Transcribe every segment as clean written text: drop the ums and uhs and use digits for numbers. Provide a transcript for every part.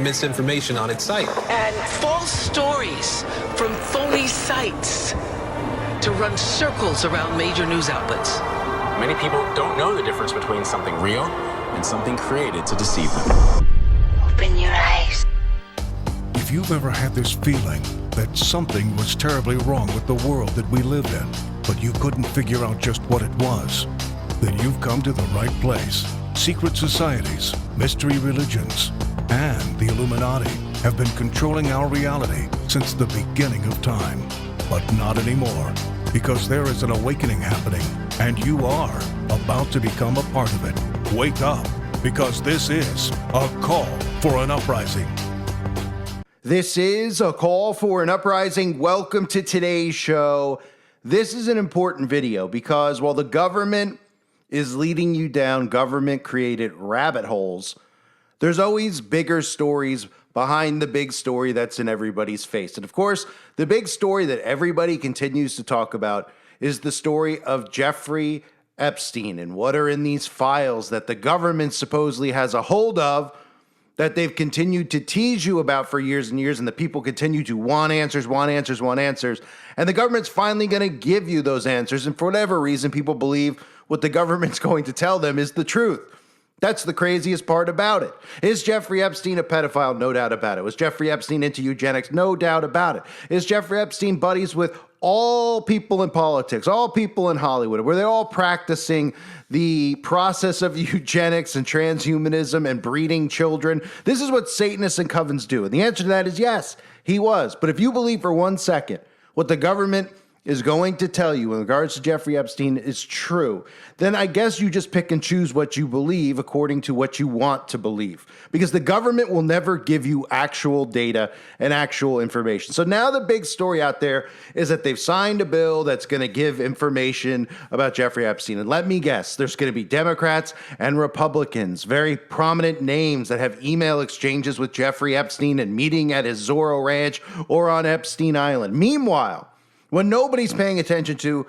misinformation on its site. And false stories from phony sites to run circles around major news outlets. Many people don't know the difference between something real and something created to deceive them. Open your eyes. If you've ever had this feeling that something was terribly wrong with the world that we live in, but you couldn't figure out just what it was, then you've come to the right place. Secret societies, mystery religions, and the Illuminati have been controlling our reality since the beginning of time. But not anymore, because there is an awakening happening, and you are about to become a part of it. Wake up, because this is a call for an uprising. This is a call for an uprising. Welcome to today's show. This is an important video because while the government is leading you down government-created rabbit holes, there's always bigger stories behind the big story that's in everybody's face. And of course, the big story that everybody continues to talk about is the story of Jeffrey Epstein and what are in these files that the government supposedly has a hold of, that they've continued to tease you about for years and years, and the people continue to want answers. And the government's finally going to give you those answers. And for whatever reason, people believe what the government's going to tell them is the truth. That's the craziest part about it. Is Jeffrey Epstein a pedophile? No doubt about it. Was Jeffrey Epstein into eugenics? No doubt about it. Is Jeffrey Epstein buddies with all people in politics, all people in Hollywood? Were they all practicing the process of eugenics and transhumanism and breeding children? This is what Satanists and covens do. And the answer to that is yes, he was. But if you believe for 1 second what the government is going to tell you in regards to Jeffrey Epstein is true, then I guess you just pick and choose what you believe according to what you want to believe, because the government will never give you actual data and actual information. So now the big story out there is that they've signed a bill that's going to give information about Jeffrey Epstein. And let me guess, there's going to be Democrats and Republicans, very prominent names that have email exchanges with Jeffrey Epstein and meeting at his Zorro Ranch or on Epstein Island. Meanwhile, when nobody's paying attention to,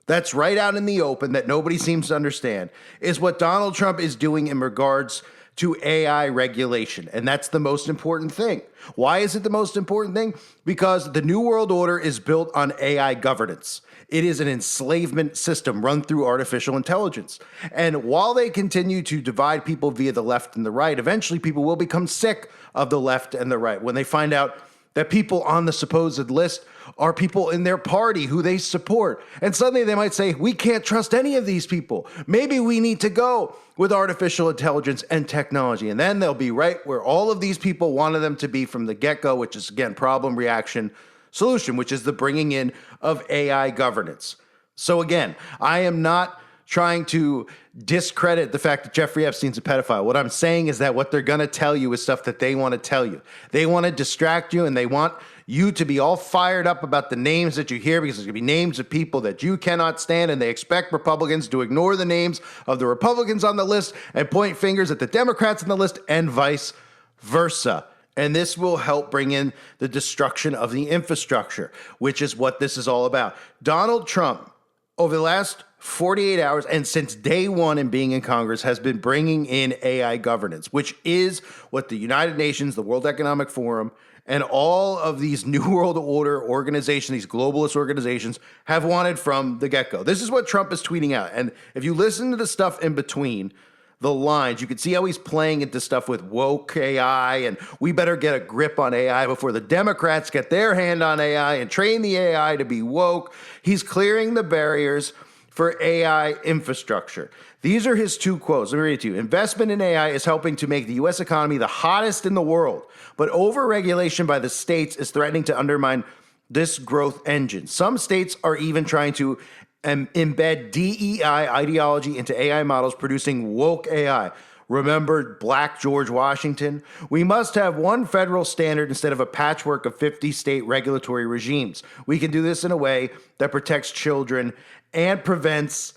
that's right out in the open, that nobody seems to understand, is what Donald Trump is doing in regards to AI regulation. And that's the most important thing. Why is it the most important thing? Because the New World Order is built on AI governance. It is an enslavement system run through artificial intelligence. And while they continue to divide people via the left and the right, eventually people will become sick of the left and the right when they find out that people on the supposed list are people in their party who they support. And suddenly they might say, we can't trust any of these people. Maybe we need to go with artificial intelligence and technology. And then they'll be right where all of these people wanted them to be from the get-go, which is, again, problem, reaction, solution, which is the bringing in of AI governance. So again, I am not trying to discredit the fact that Jeffrey Epstein's a pedophile. What I'm saying is that what they're going to tell you is stuff that they want to tell you. They want to distract you, and they want you to be all fired up about the names that you hear, because there's going to be names of people that you cannot stand, and they expect Republicans to ignore the names of the Republicans on the list and point fingers at the Democrats on the list and vice versa. And this will help bring in the destruction of the infrastructure, which is what this is all about. Donald Trump, over the last 48 hours and since day one in being in Congress, has been bringing in AI governance, which is what the United Nations, the World Economic Forum, and all of these New World Order organizations, these globalist organizations, have wanted from the get-go. This is what Trump is tweeting out. And if you listen to the stuff in between the lines, you can see how he's playing into stuff with woke AI and we better get a grip on AI before the Democrats get their hand on AI and train the AI to be woke. He's clearing the barriers for AI infrastructure. These are his two quotes. Let me read it to you. Investment in AI is helping to make the U.S. economy the hottest in the world, but over-regulation by the states is threatening to undermine this growth engine. Some states are even trying to embed DEI ideology into AI models, producing woke AI. Remember Black George Washington? We must have one federal standard instead of a patchwork of 50 state regulatory regimes. We can do this in a way that protects children and prevents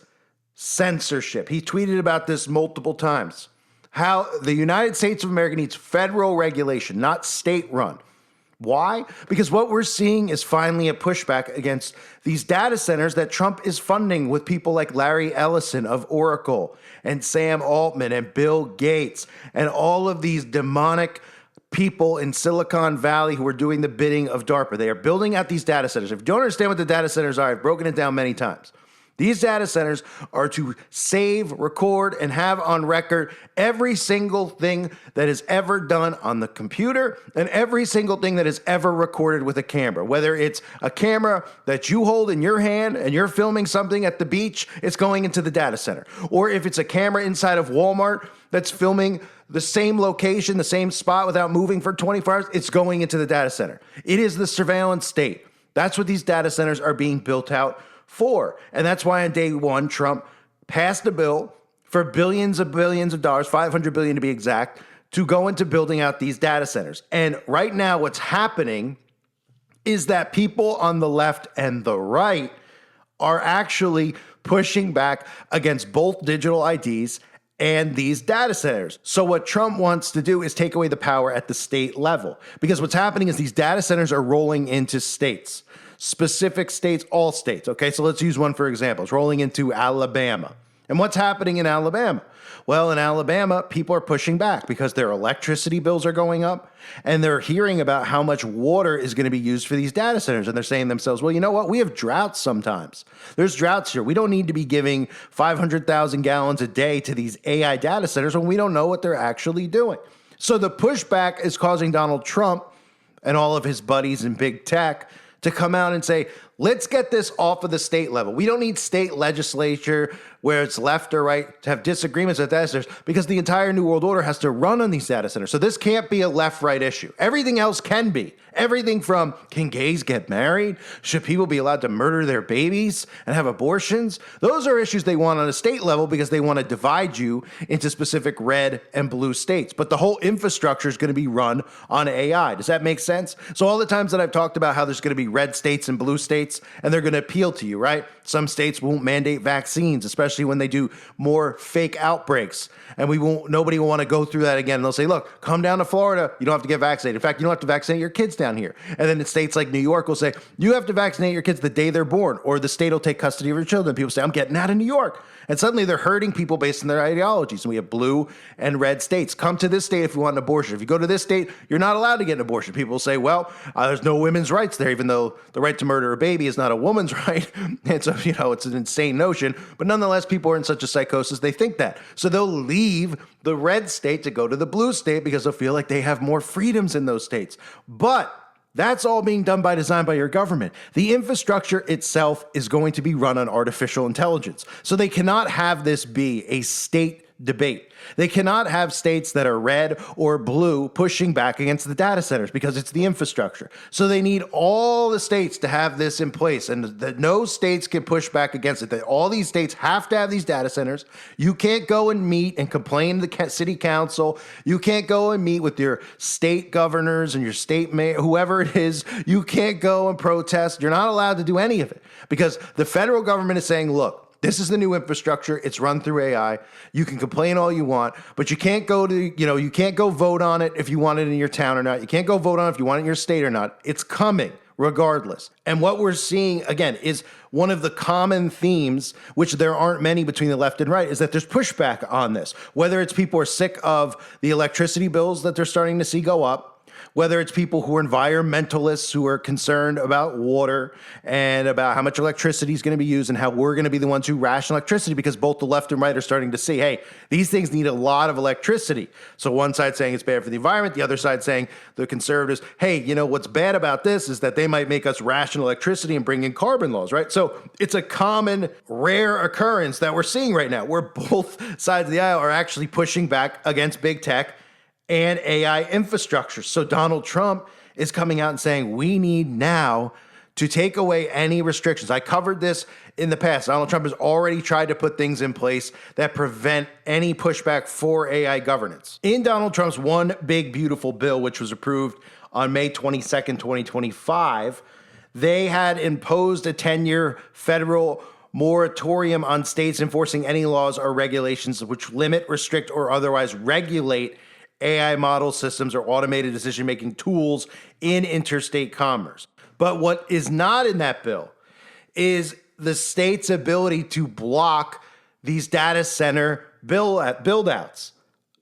censorship. He tweeted about this multiple times. How the United States of America needs federal regulation, not state-run. Why? Because what we're seeing is finally a pushback against these data centers that Trump is funding with people like Larry Ellison of Oracle and Sam Altman and Bill Gates and all of these demonic people in Silicon Valley who are doing the bidding of DARPA. They are building out these data centers. If you don't understand what the data centers are, I've broken it down many times. These data centers are to save, record, and have on record every single thing that is ever done on the computer and every single thing that is ever recorded with a camera. Whether it's a camera that you hold in your hand and you're filming something at the beach, it's going into the data center. Or if it's a camera inside of Walmart that's filming the same location, the same spot without moving for 24 hours, it's going into the data center. It is the surveillance state. That's what these data centers are being built out for. And that's why on day one, Trump passed a bill for billions of dollars, $500 billion to be exact, to go into building out these data centers. And right now what's happening is that people on the left and the right are actually pushing back against both digital IDs and these data centers. So what Trump wants to do is take away the power at the state level, because what's happening is these data centers are rolling into states. Specific states, all states. Okay, so let's use one for example. It's rolling into Alabama. And what's happening in Alabama? Well, in Alabama, people are pushing back because their electricity bills are going up and they're hearing about how much water is going to be used for these data centers. And they're saying to themselves, well, you know what? We have droughts sometimes. There's droughts here. We don't need to be giving 500,000 gallons a day to these AI data centers when we don't know what they're actually doing. So the pushback is causing Donald Trump and all of his buddies in big tech to come out and say, let's get this off of the state level. We don't need state legislature where it's left or right to have disagreements with data centers, because the entire New World Order has to run on these data centers. So this can't be a left-right issue. Everything else can be. Everything from, can gays get married? Should people be allowed to murder their babies and have abortions? Those are issues they want on a state level because they want to divide you into specific red and blue states. But the whole infrastructure is going to be run on AI. Does that make sense? So all the times that I've talked about how there's going to be red states and blue states, and they're going to appeal to you, right? Some states won't mandate vaccines, especially when they do more fake outbreaks. And nobody will want to go through that again. And they'll say, look, come down to Florida. You don't have to get vaccinated. In fact, you don't have to vaccinate your kids down here. And then in states like New York will say, you have to vaccinate your kids the day they're born, or the state will take custody of your children. People say, I'm getting out of New York. And suddenly they're hurting people based on their ideologies. And we have blue and red states. Come to this state if you want an abortion. If you go to this state, you're not allowed to get an abortion. People will say, well, there's no women's rights there, even though the right to murder a baby is not a woman's right. And so, it's an insane notion. But nonetheless, people are in such a psychosis, they think that. So they'll leave the red state to go to the blue state because they'll feel like they have more freedoms in those states. But that's all being done by design by your government. The infrastructure itself is going to be run on artificial intelligence. So they cannot have this be a state debate. They cannot have states that are red or blue pushing back against the data centers because it's the infrastructure. So they need all the states to have this in place, and that no states can push back against it. That all these states have to have these data centers. You can't go and meet and complain to the city council. You can't go and meet with your state governors and your state mayor, whoever it is. You can't go and protest. You're not allowed to do any of it because the federal government is saying, look, this is the new infrastructure. It's run through AI. You can complain all you want, but you can't go to, you can't go vote on it if you want it in your town or not. You can't go vote on it if you want it in your state or not. It's coming regardless. And what we're seeing, again, is one of the common themes, which there aren't many between the left and right, is that there's pushback on this. Whether it's people are sick of the electricity bills that they're starting to see go up, whether it's people who are environmentalists who are concerned about water and about how much electricity is going to be used and how we're going to be the ones who ration electricity, because both the left and right are starting to see, hey, these things need a lot of electricity. So one side saying it's bad for the environment, the other side saying, the conservatives, hey, what's bad about this is that they might make us ration electricity and bring in carbon laws, right? So it's a common, rare occurrence that we're seeing right now where both sides of the aisle are actually pushing back against big tech and AI infrastructure. So Donald Trump is coming out and saying, we need now to take away any restrictions. I covered this in the past. Donald Trump has already tried to put things in place that prevent any pushback for AI governance. In Donald Trump's one big, beautiful bill, which was approved on May 22nd, 2025, they had imposed a 10-year federal moratorium on states enforcing any laws or regulations which limit, restrict, or otherwise regulate AI model systems or automated decision-making tools in interstate commerce. But what is not in that bill is the state's ability to block these data center build-outs.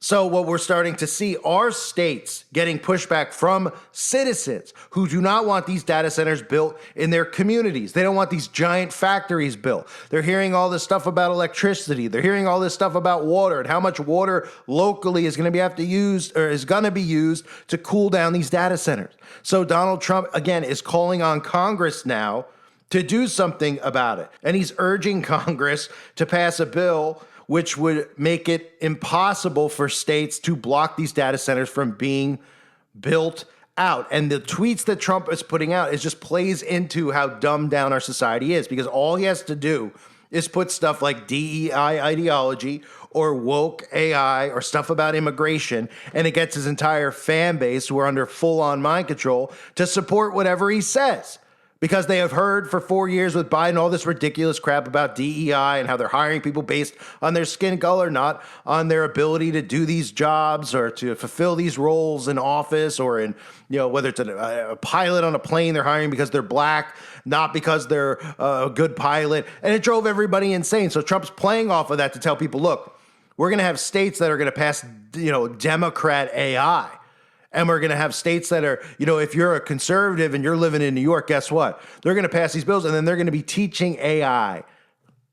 So what we're starting to see are states getting pushback from citizens who do not want these data centers built in their communities. They don't want these giant factories built. They're hearing all this stuff about electricity. They're hearing all this stuff about water and how much water locally is going to be used to cool down these data centers. So Donald Trump, again, is calling on Congress now to do something about it. And he's urging Congress to pass a bill which would make it impossible for states to block these data centers from being built out. And the tweets that Trump is putting out is just plays into how dumbed down our society is, because all he has to do is put stuff like DEI ideology or woke AI or stuff about immigration, and it gets his entire fan base, who are under full-on mind control, to support whatever he says. Because they have heard for 4 years with Biden all this ridiculous crap about DEI and how they're hiring people based on their skin color, not on their ability to do these jobs or to fulfill these roles in office, or in, whether it's a pilot on a plane, they're hiring because they're black, not because they're a good pilot. And it drove everybody insane. So Trump's playing off of that to tell people, look, we're going to have states that are going to pass, Democrat AI. And we're going to have states that are, if you're a conservative and you're living in New York, guess what? They're going to pass these bills, and then they're going to be teaching AI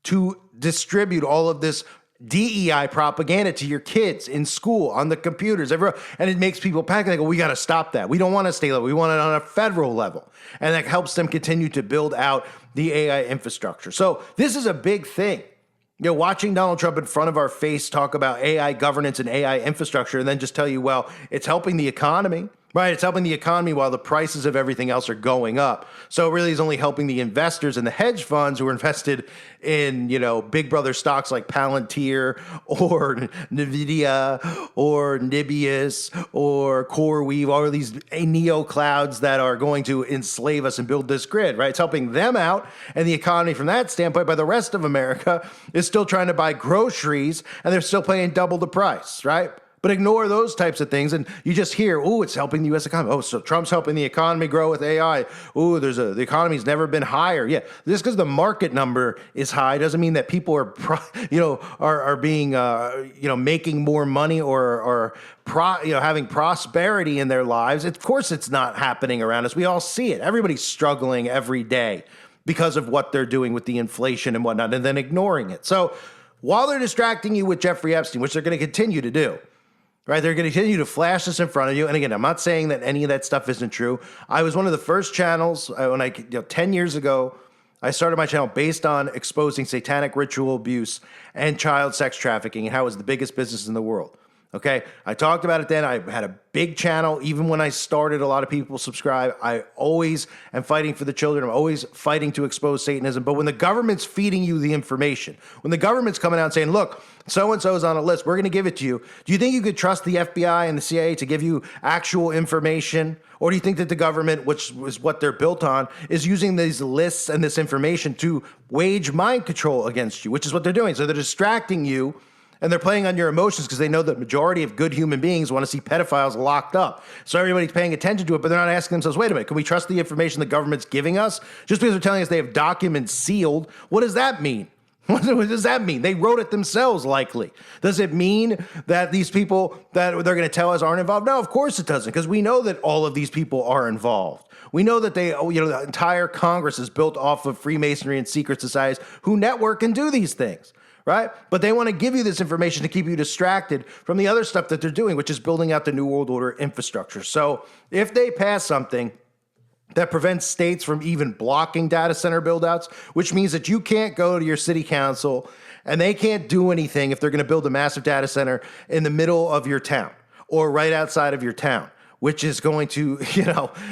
to distribute all of this DEI propaganda to your kids in school, on the computers, everywhere. And it makes people panic. They go, we got to stop that. We don't want a state level. We want it on a federal level. And that helps them continue to build out the AI infrastructure. So this is a big thing. Watching Donald Trump in front of our face talk about AI governance and AI infrastructure, and then just tell you, well, it's helping the economy, right? It's helping the economy while the prices of everything else are going up. So it really is only helping the investors and the hedge funds who are invested in, big brother stocks like Palantir or NVIDIA or Nibius or CoreWeave, all of these neo clouds that are going to enslave us and build this grid, right? It's helping them out, and the economy from that standpoint. But the rest of America is still trying to buy groceries, and they're still paying double the price, right? But ignore those types of things, and you just hear, oh, it's helping the U.S. economy. Oh, so Trump's helping the economy grow with AI. Oh, the economy's never been higher. Yeah, just because the market number is high doesn't mean that people are, are being, making more money or having prosperity in their lives. Of course, it's not happening around us. We all see it. Everybody's struggling every day because of what they're doing with the inflation and whatnot, and then ignoring it. So while they're distracting you with Jeffrey Epstein, which they're going to continue to do, right? They're going to continue to flash this in front of you. And again, I'm not saying that any of that stuff isn't true. I was one of the first channels when 10 years ago, I started my channel based on exposing satanic ritual abuse and child sex trafficking and how it was the biggest business in the world. Okay, I talked about it then. I had a big channel. Even when I started, a lot of people subscribe. I always am fighting for the children. I'm always fighting to expose Satanism. But when the government's feeding you the information, when the government's coming out and saying, look, so-and-so is on a list, we're going to give it to you. Do you think you could trust the FBI and the CIA to give you actual information? Or do you think that the government, which is what they're built on, is using these lists and this information to wage mind control against you, which is what they're doing? So they're distracting you, and they're playing on your emotions because they know the majority of good human beings want to see pedophiles locked up. So everybody's paying attention to it, but they're not asking themselves, wait a minute, can we trust the information the government's giving us? Just because they're telling us they have documents sealed, what does that mean? What does that mean? They wrote it themselves, likely. Does it mean that these people that they're going to tell us aren't involved? No, of course it doesn't, because we know that all of these people are involved. We know that the entire Congress is built off of Freemasonry and secret societies who network and do these things. Right? But they want to give you this information to keep you distracted from the other stuff that they're doing, which is building out the New World Order infrastructure. So if they pass something that prevents states from even blocking data center buildouts, which means that you can't go to your city council and they can't do anything if they're going to build a massive data center in the middle of your town or right outside of your town, which is going to,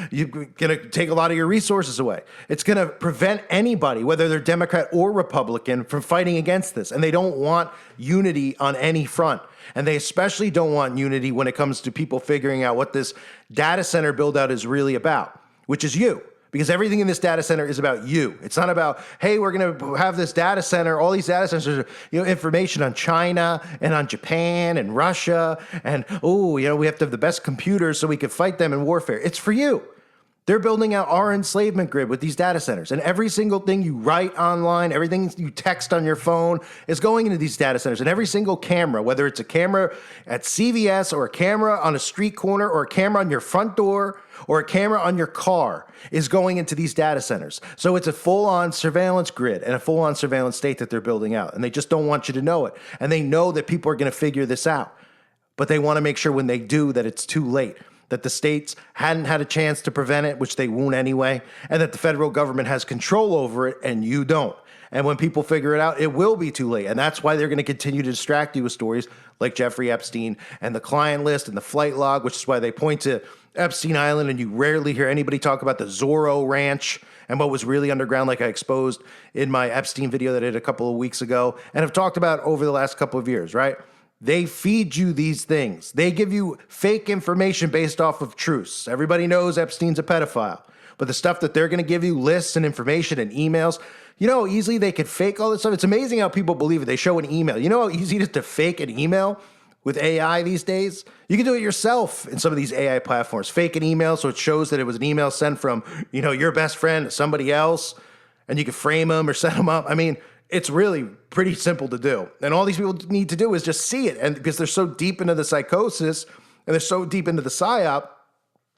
you're going to take a lot of your resources away. It's going to prevent anybody, whether they're Democrat or Republican, from fighting against this. And they don't want unity on any front. And they especially don't want unity when it comes to people figuring out what this data center build out is really about, which is you. Because everything in this data center is about you. It's not about, hey, we're going to have this data center, all these data centers, information on China and on Japan and Russia. And, we have to have the best computers so we can fight them in warfare. It's for you. They're building out our enslavement grid with these data centers. And every single thing you write online, everything you text on your phone is going into these data centers. And every single camera, whether it's a camera at CVS or a camera on a street corner or a camera on your front door or a camera on your car, is going into these data centers. So it's a full-on surveillance grid and a full-on surveillance state that they're building out. And they just don't want you to know it. And they know that people are going to figure this out. But they want to make sure when they do that it's too late, that the states hadn't had a chance to prevent it, which they won't anyway, and that the federal government has control over it and you don't. And when people figure it out, it will be too late. And that's why they're going to continue to distract you with stories like Jeffrey Epstein and the client list and the flight log, which is why they point to Epstein Island, and you rarely hear anybody talk about the Zorro Ranch and what was really underground, like I exposed in my Epstein video that I did a couple of weeks ago and have talked about over the last couple of years, right? They feed you these things. They give you fake information based off of truths. Everybody knows Epstein's a pedophile, but the stuff that they're going to give you, lists and information and emails, you know how easily they could fake all this stuff? It's amazing how people believe it. They show an email. You know how easy it is to fake an email with AI these days? You can do it yourself in some of these AI platforms. Fake an email so it shows that it was an email sent from, you know, your best friend to somebody else, and you can frame them or set them up. I mean, it's really pretty simple to do. And all these people need to do is just see it. And because they're so deep into the psychosis and they're so deep into the psyop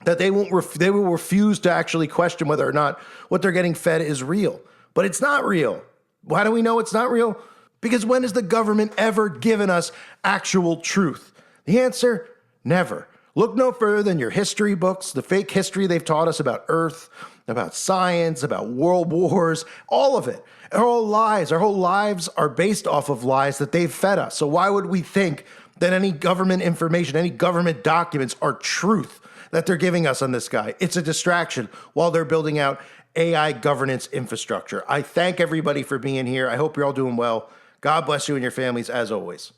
that they will refuse to actually question whether or not what they're getting fed is real. But it's not real. Why do we know it's not real? Because when has the government ever given us actual truth? The answer, never. Look no further than your history books, the fake history they've taught us about Earth, about science, about world wars, all of it. They're all lies. Our whole lives are based off of lies that they've fed us. So why would we think that any government information, any government documents are truth that they're giving us on this guy? It's a distraction while they're building out AI governance infrastructure. I thank everybody for being here. I hope you're all doing well. God bless you and your families as always.